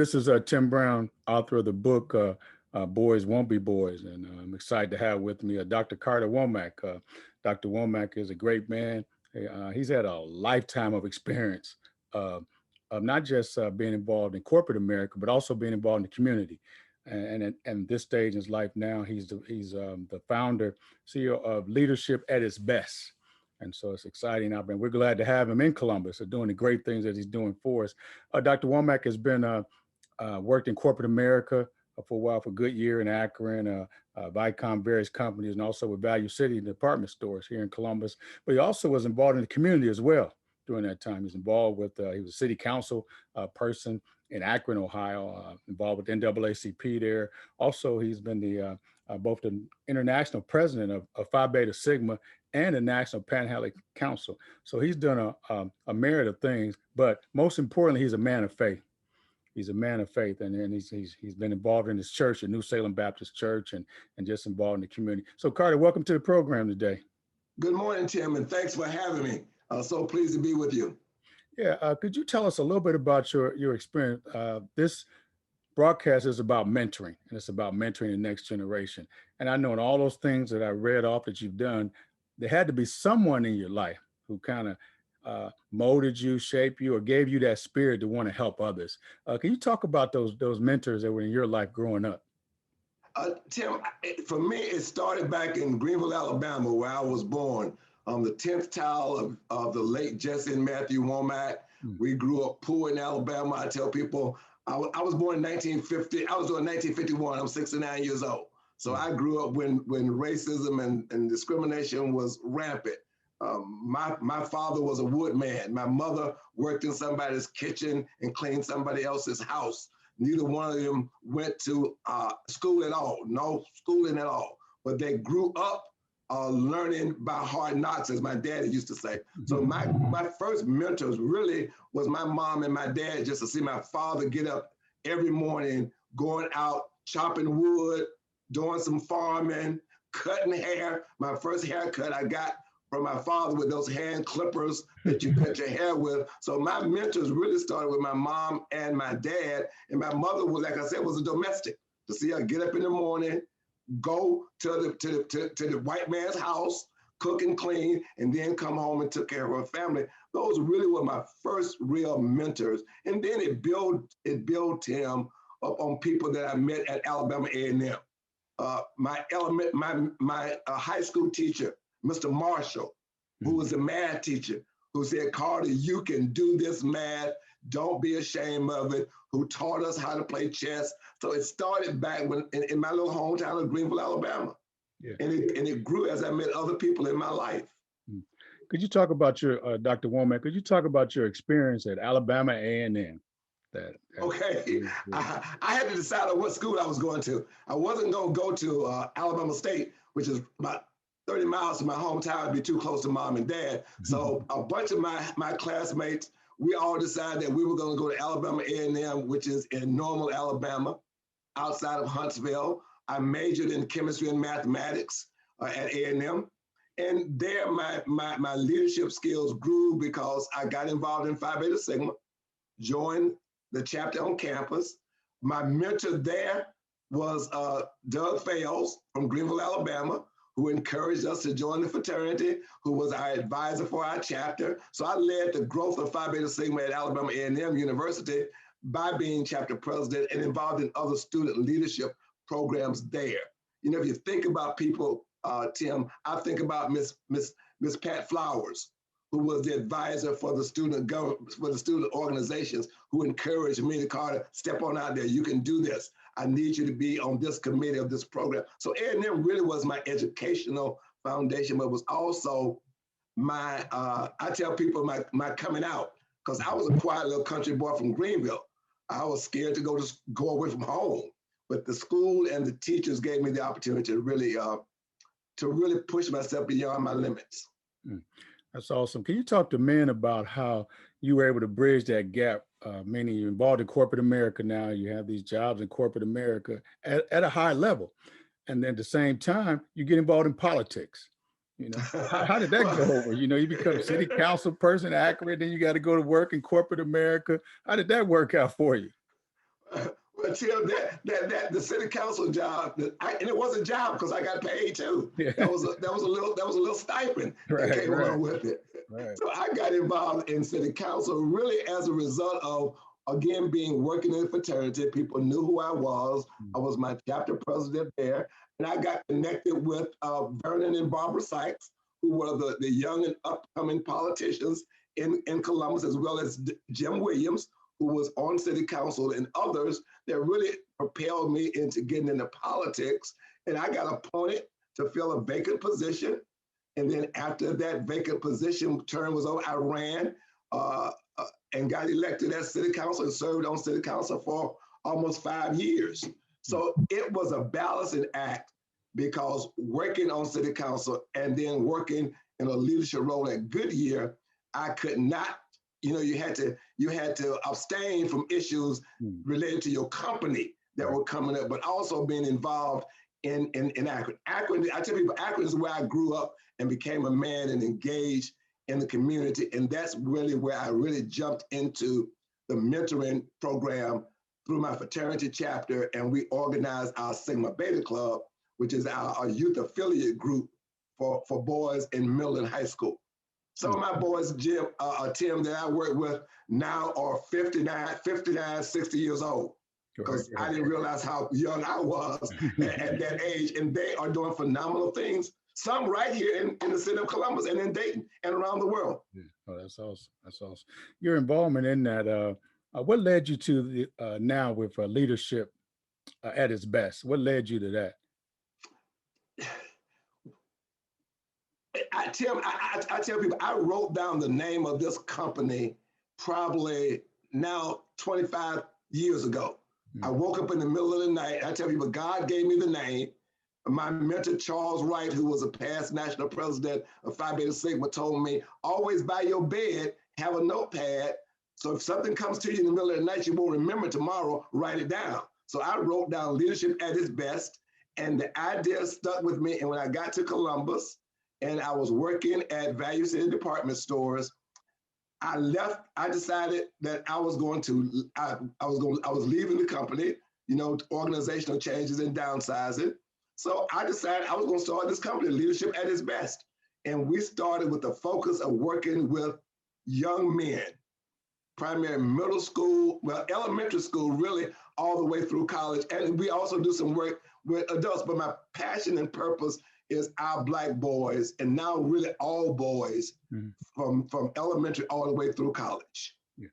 This is Tim Brown, author of the book Boys Won't Be Boys. And I'm excited to have with me Dr. Carter Womack. Dr. Womack is a great man. He's had a lifetime of experience of not just being involved in corporate America, but also being involved in the community. And this stage in his life now, he's the founder, CEO of Leadership at Its Best. And so it's exciting. We're glad to have him in Columbus, doing the great things that he's doing for us. Dr. Womack has been worked in corporate America for a while, for Goodyear in Akron, Vicom, various companies, and also with Value City department stores here in Columbus. But he also was involved in the community as well during that time. He was involved with, he was a city council person in Akron, Ohio, involved with NAACP there. Also, he's been the both the international president of Phi Beta Sigma and the National Pan-Hellenic Council. So he's done a myriad of things, but most importantly, he's a man of faith. He's a man of faith, and he's been involved in his church, the New Salem Baptist Church, and just involved in the community. So Carter, welcome to the program today. Good morning, Tim, and thanks for having me. I'm so pleased to be with you. Yeah, could you tell us a little bit about your experience? This broadcast is about mentoring, and it's about mentoring the next generation. And I know in all those things that I read off that you've done, there had to be someone in your life who kind of molded you, shaped you, or gave you that spirit to want to help others. Can you talk about those mentors that were in your life growing up? Tim, for me, it started back in Greenville, Alabama, where I was born. The 10th child of the late Jaycees and Matthew Womack. We grew up poor in Alabama. I tell people, I was born in 1950. I was born in 1951. I'm 69 years old. So I grew up when racism and discrimination was rampant. My father was a woodman. My mother worked in somebody's kitchen and cleaned somebody else's house. Neither one of them went to school at all, no schooling at all. But they grew up learning by hard knocks, as my daddy used to say. So my first mentors really was my mom and my dad, just to see my father get up every morning, going out, chopping wood, doing some farming, cutting hair. My first haircut I got from my father with those hand clippers that you cut your hair with. So my mentors really started with my mom and my dad. And my mother was, like I said, was a domestic. To see her get up in the morning, go to the white man's house, cook and clean, and then come home and took care of her family. Those really were my first real mentors. And then it built him up on people that I met at Alabama A&M. My high school teacher, Mr. Marshall, who was a math teacher, who said, Carter, you can do this math. Don't be ashamed of it, who taught us how to play chess. So it started back when in my little hometown of Greenville, Alabama. Yeah. And it grew as I met other people in my life. Could you talk about your, Dr. Womack, could you talk about your experience at Alabama A&M? Okay, I had to decide on what school I was going to. I wasn't going to go to Alabama State, which is about 30 miles from my hometown. It'd be too close to mom and dad. So a bunch of my classmates, we all decided that we were going to go to Alabama A&M, which is in Normal, Alabama, outside of Huntsville. I majored in chemistry and mathematics at A&M. And there my leadership skills grew because I got involved in Phi Beta Sigma, joined the chapter on campus. My mentor there was Doug Fales from Greenville, Alabama, who encouraged us to join the fraternity, who was our advisor for our chapter. So I led the growth of Phi Beta Sigma at Alabama A&M University by being chapter president and involved in other student leadership programs there. You know, if you think about people, Tim, I think about Miss Pat Flowers, who was the advisor for the student government, for the student organizations, who encouraged me to Carter, step on out there, you can do this. I need you to be on this committee of this program. So A&M really was my educational foundation, but it was also my, I tell people my coming out, because I was a quiet little country boy from Greenville. I was scared to go away from home, but the school and the teachers gave me the opportunity to really push myself beyond my limits. That's awesome. Can you talk to men about how you were able to bridge that gap? Meaning you're involved in corporate America now, you have these jobs in corporate America at a high level. And then at the same time, you get involved in politics. You know, how did that go over? You know, you become a city council person, Akron, then you got to go to work in corporate America. How did that work out for you? Well, Tim, that the city council job, and it was a job because I got paid too. Yeah. That was a little stipend that came along with it. Right. So I got involved in city council really as a result of, again, being working in a fraternity. People knew who I was. I was my chapter president there, and I got connected with Vernon and Barbara Sykes, who were the young and upcoming politicians in Columbus, as well as Jim Williams, who was on city council, and others that really propelled me into getting into politics. And I got appointed to fill a vacant position. And then after that vacant position term was over, I ran and got elected as city council and served on city council for almost 5 years. So it was a balancing act, because working on city council and then working in a leadership role at Goodyear, I could not, you had to abstain from issues related to your company that were coming up, but also being involved in Akron. Akron, I tell people, Akron is where I grew up and became a man and engaged in the community. And that's really where I really jumped into the mentoring program through my fraternity chapter. And we organized our Sigma Beta Club, which is our youth affiliate group for boys in middle and high school. Some of my boys, Tim, that I work with now are 59, 60 years old, because I didn't realize how young I was at that age. And they are doing phenomenal things. Some right here in the city of Columbus and in Dayton and around the world. Yeah. Oh, that's awesome. That's awesome. Your involvement in that, what led you to the, now with leadership at its best? What led you to that? Tim, I tell people, I wrote down the name of this company probably now 25 years ago. I woke up in the middle of the night. I tell people, God gave me the name. My mentor, Charles Wright, who was a past national president of Phi Beta Sigma, told me, always by your bed, have a notepad. So if something comes to you in the middle of the night, you won't remember tomorrow, write it down. So I wrote down leadership at its best, and the idea stuck with me. And when I got to Columbus and I was working at Value City department stores, I decided that I was leaving the company, organizational changes and downsizing. So I decided I was going to start this company, Leadership at Its Best. And we started with the focus of working with young men, primary middle school, elementary school, really all the way through college. And we also do some work with adults, but my passion and purpose is our Black boys, and now really all boys from elementary all the way through college. Yeah.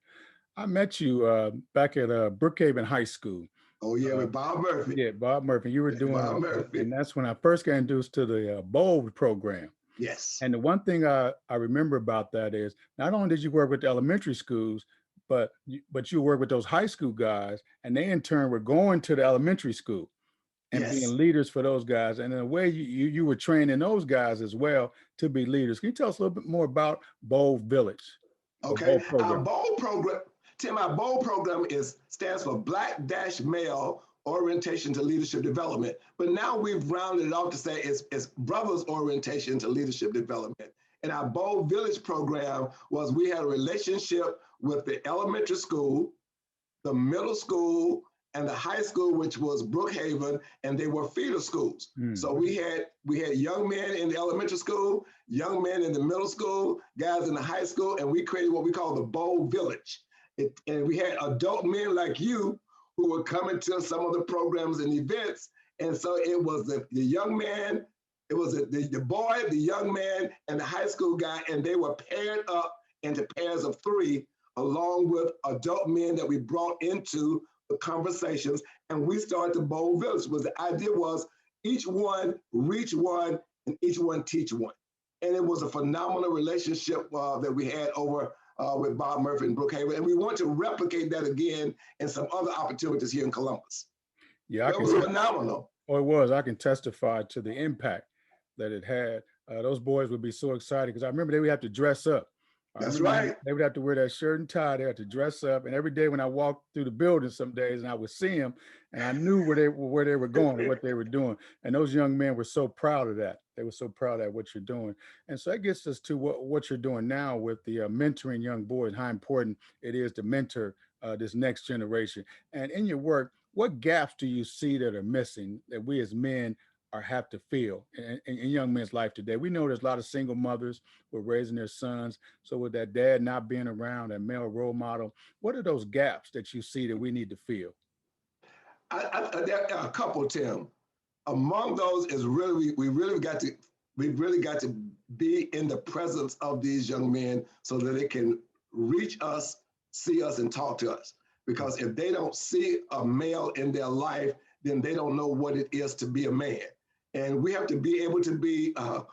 I met you back at Brookhaven High School. Oh yeah, with Bob Murphy. Yeah, Bob Murphy. You were doing, Bob Murphy. And that's when I first got introduced to the BOLD program. Yes. And the one thing I remember about that is not only did you work with the elementary schools, but you work with those high school guys, and they in turn were going to the elementary school and being leaders for those guys. And in a way, you were training those guys as well to be leaders. Can you tell us a little bit more about BOLD Village? Okay, our BOLD program, Tim, our BOLD program stands for Black-Male Orientation to Leadership Development. But now we've rounded it off to say it's Brothers Orientation to Leadership Development. And our BOLD Village program was, we had a relationship with the elementary school, the middle school, and the high school, which was Brookhaven, and they were feeder schools. So we had young men in the elementary school, young men in the middle school, guys in the high school, and we created what we call the BOLD Village. And we had adult men like you who were coming to some of the programs and events. And so it was the young man, it was the boy, the young man, and the high school guy, and they were paired up into pairs of 3, along with adult men that we brought into the conversations. And we started the BOLD Village. The idea was each one reach one and each one teach one. And it was a phenomenal relationship that we had over with Bob Murphy and Brookhaven. And we want to replicate that again in some other opportunities here in Columbus. Yeah, it was phenomenal. Oh, it was. I can testify to the impact that it had. Those boys would be so excited because I remember they would have to dress up. That's right. They would have to wear that shirt and tie. They had to dress up. And every day when I walked through the building some days and I would see them, and I knew where they were going and what they were doing. And those young men were so proud of that. They were so proud of what you're doing. And so that gets us to what you're doing now with the mentoring young boys, how important it is to mentor this next generation. And in your work, what gaps do you see that are missing that we as men are have to fill in young men's life today? We know there's a lot of single mothers who are raising their sons. So with that dad not being around, that male role model, what are those gaps that you see that we need to fill? There are a couple, Tim. Among those is really we've really got to be in the presence of these young men so that they can reach us, see us, and talk to us. Because if they don't see a male in their life, then they don't know what it is to be a man. And we have to be able to be I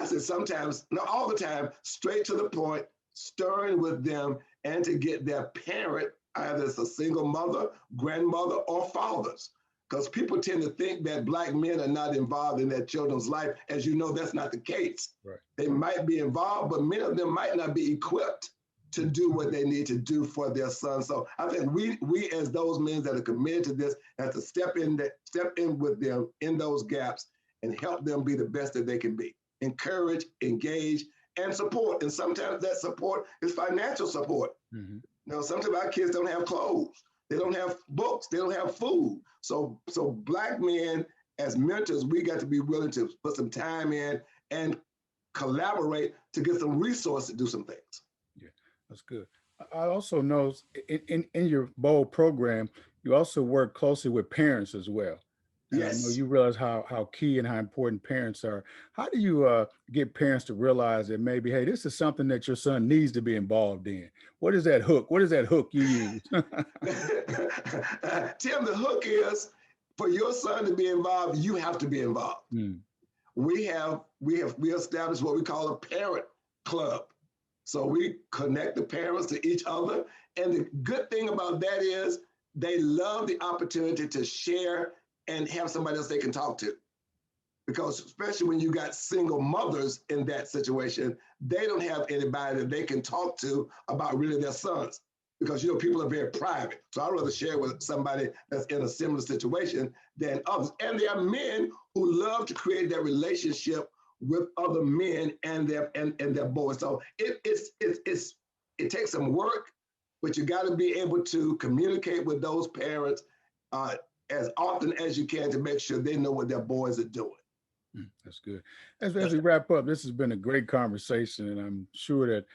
said sometimes, not all the time, straight to the point, stern with them, and to get their parent, either it's a single mother, grandmother, or fathers. Because people tend to think that Black men are not involved in their children's life. As you know, that's not the case. Right. They might be involved, but many of them might not be equipped to do what they need to do for their sons. So I think we as those men that are committed to this have to step in with them in those gaps and help them be the best that they can be. Encourage, engage, and support. And sometimes that support is financial support. Mm-hmm. You know, sometimes our kids don't have clothes. They don't have books. They don't have food. So Black men as mentors, we got to be willing to put some time in and collaborate to get some resources to do some things. Yeah, that's good. I also know in your BOLD program, you also work closely with parents as well. And yes. I know you realize how key and how important parents are. How do you get parents to realize that maybe, hey, this is something that your son needs to be involved in? What is that hook? What is that hook you use? Tim, the hook is for your son to be involved, you have to be involved. Mm. We established what we call a parent club. So we connect the parents to each other. And the good thing about that is they love the opportunity to share and have somebody else they can talk to. Because especially when you got single mothers in that situation, they don't have anybody that they can talk to about really their sons. Because, you know, people are very private. So I'd rather share with somebody that's in a similar situation than others. And there are men who love to create that relationship with other men and their boys. So it takes some work, but you got to be able to communicate with those parents as often as you can to make sure they know what their boys are doing. That's good. As we wrap up, this has been a great conversation, and I'm sure that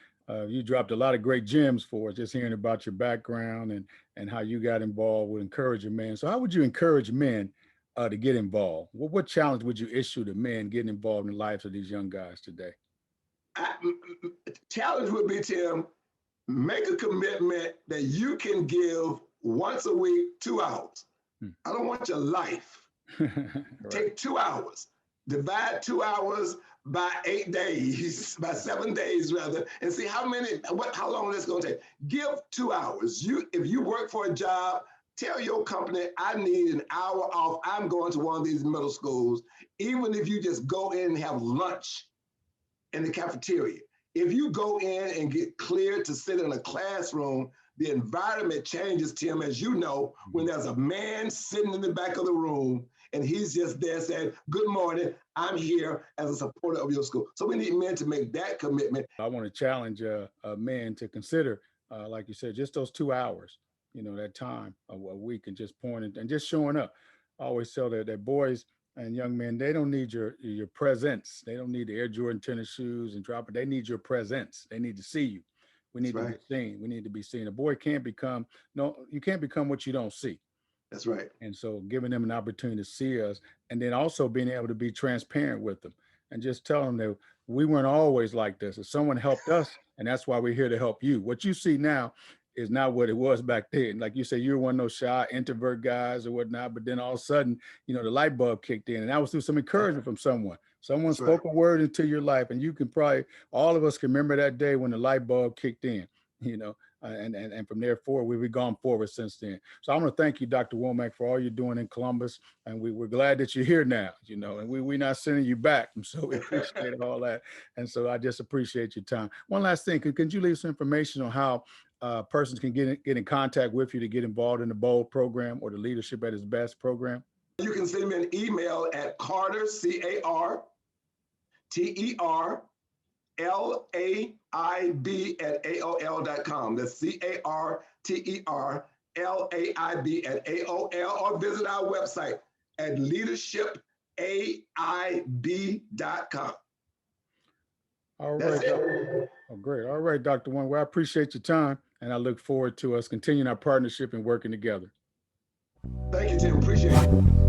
you dropped a lot of great gems for us, just hearing about your background and how you got involved with encouraging men. So how would you encourage men to get involved? What challenge would you issue to men getting involved in the lives of these young guys today? Challenge would be, Tim, make a commitment that you can give once a week, 2 hours. I don't want your life. Right. Take 2 hours. Divide 2 hours by 8 days, by 7 days rather, and see how long it's going to take. Give 2 hours. If you work for a job, tell your company, I need an hour off. I'm going to one of these middle schools. Even if you just go in and have lunch in the cafeteria. If you go in and get cleared to sit in a classroom, the environment changes, Tim, as you know, when there's a man sitting in the back of the room and he's just there saying, good morning, I'm here as a supporter of your school. So we need men to make that commitment. I want to challenge men to consider, like you said, just those 2 hours, that time a week and just pointing and just showing up. I always tell that boys and young men, they don't need your presence. They don't need the Air Jordan tennis shoes and drop it. They need your presence. They need to see you. We need to be seen. We need to be seen. A boy can't become what you don't see. That's right. And so giving them an opportunity to see us, and then also being able to be transparent with them and just tell them that we weren't always like this. If someone helped us, and that's why we're here to help you. What you see now is not what it was back then. Like you say, you were one of those shy introvert guys or whatnot, but then all of a sudden, the light bulb kicked in, and that was through some encouragement from someone. Someone spoke a word into your life, and you can probably, all of us can remember that day when the light bulb kicked in, and from there forward, we've gone forward since then. So I want to thank you, Dr. Womack, for all you're doing in Columbus, and we're glad that you're here now, and we're not sending you back, and so we appreciate all that, and so I just appreciate your time. One last thing, could you leave some information on how persons can get in contact with you to get involved in the BOLD program or the Leadership at Its Best program? You can send me an email at Carter, CARTERLAIB @AOL.com. That's TERLAIB at AOL, or visit our website at leadershipaib.com. All right. That's it. Oh, great. All right, Dr. One. Well, I appreciate your time, and I look forward to us continuing our partnership and working together. Thank you, Tim. Appreciate it.